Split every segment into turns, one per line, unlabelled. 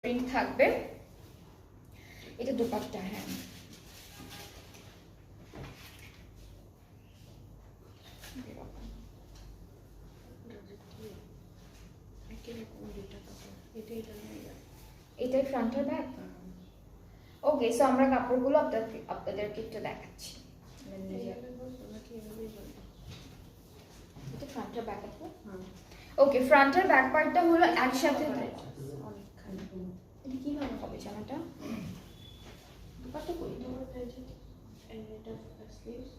Print থাকবে। এটা দোপাট্টা। হ্যাঁ, এটাই ফ্রন্ট আর ব্যাক। ওকে, সো আমরা কাপড়গুলো আপনাদেরকে একটু দেখাচ্ছি। এটা ফ্রন্ট আর ব্যাক আছে। ওকে, ফ্রন্ট আর ব্যাক পার্টটা হলো একসাথে। এটা কিভাবে হবে জামাটা? দুপাট্টা কই এটা স্লিভস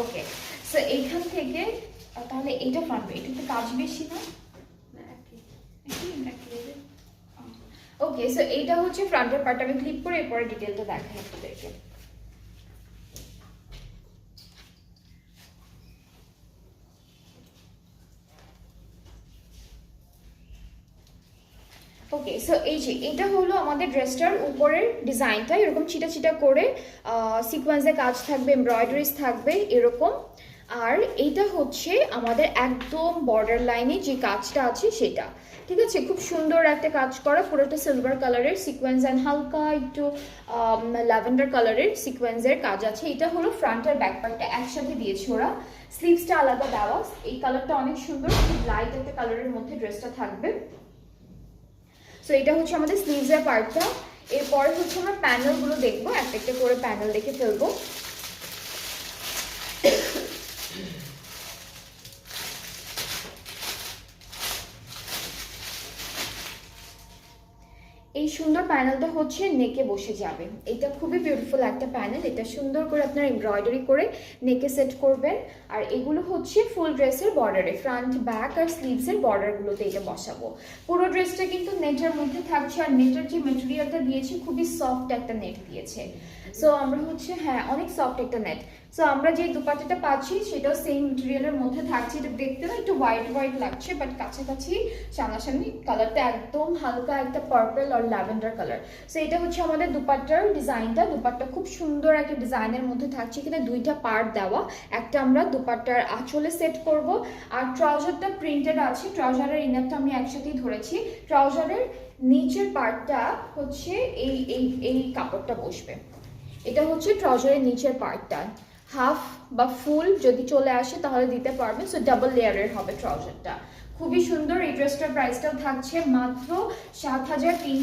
ওকে, সো এইখান থেকে তাহলে এইটা ফ্রন্ট, এটা একটু কাজ বেশি না? ওকে, সো এইটা হচ্ছে ফ্রন্টের পার্ট। আমি ক্লিপ করে এরপরে ডিটেলটা দেখাই আপনাদেরকে। ওকে, সো এই যে এটা হলো আমাদের ড্রেসটার উপরের ডিজাইনটা, এরকম চিটা চিটা করে সিকোয়েন্সে কাজ থাকবে, এমব্রয়ডারিজ থাকবে এরকম। আর এইটা হচ্ছে আমাদের একদম বর্ডার লাইনে যে কাজটা আছে সেটা, ঠিক আছে? খুব সুন্দর একটা কাজ করা, পুরোটা সিলভার কালারের সিকোয়েন্স অ্যান্ড হালকা একটু ল্যাভেন্ডার কালারের সিকোয়েন্সের কাজ আছে। এটা হলো ফ্রন্ট আর ব্যাক পার্টটা একসাথে দিয়েছে ওরা, স্লিভসটা আলাদা দেওয়া। এই কালারটা অনেক সুন্দর, খুব লাইট একটা কালারের মধ্যে ড্রেসটা থাকবে। সো এটা হচ্ছে আমাদের স্লিভসের পার্টটা। এরপরে হচ্ছে আমরা প্যানেলগুলো দেখবো, একটা একটা করে প্যানেল দেখে ফেলবো। এই সুন্দর প্যানেলটা হচ্ছে নেকে বসে যাবে। এটা খুবই বিউটিফুল একটা প্যানেল। এটা সুন্দর করে আপনারা এমব্রয়ডারি করে নেকে সেট করবেন। আর এগুলো হচ্ছে ফুল ড্রেসের বর্ডারে, ফ্রন্ট ব্যাক আর স্লিভসের বর্ডারগুলোতে এটা বসাবো। পুরো ড্রেসটা কিন্তু নেটের মধ্যে থাকছে, আর নেটের যে মেটেরিয়ালটা দিয়েছে খুবই সফট একটা নেট দিয়েছে। সো আমরা হচ্ছে হ্যাঁ অনেক সফট একটা নেট। সো আমরা যে দুপাট্টাটা পাচ্ছি সেটাও সেম মেটেরিয়ালের মধ্যে থাকছে। এটা দেখতে না একটু হোয়াইট হোয়াইট লাগছে, বাট কাছাকাছি সামনাসামনি কালারটা একদম হালকা একটা পার্পল আর ল্যাভেন্ডার কালার। সো এটা হচ্ছে আমাদের দুপাট্টার ডিজাইনটা। দুপাট্টা খুব সুন্দর একটা ডিজাইনের মধ্যে থাকছে, এখানে দুইটা পার্ট দেওয়া। একটা আমরা দুপাট্টার আঁচলে সেট করব, আর ট্রাউজারটা প্রিন্টেড আছে। ট্রাউজারের ইনারটা আমি একসাথেই ধরেছি। ট্রাউজারের নিচের পার্টটা হচ্ছে এই এই এই কাপড়টা বসবে। এটা হচ্ছে ট্রাউজারের নিচের পার্টটা, হাফ বা ফুল যদি চলে আসে তাহলে দিতে পারবেন। সো ডাবল লেয়ারের হবে ট্রাউজারটা, খুবই সুন্দর। এই ড্রেসটার প্রাইসটাও থাকছে মাত্র ৭,৩00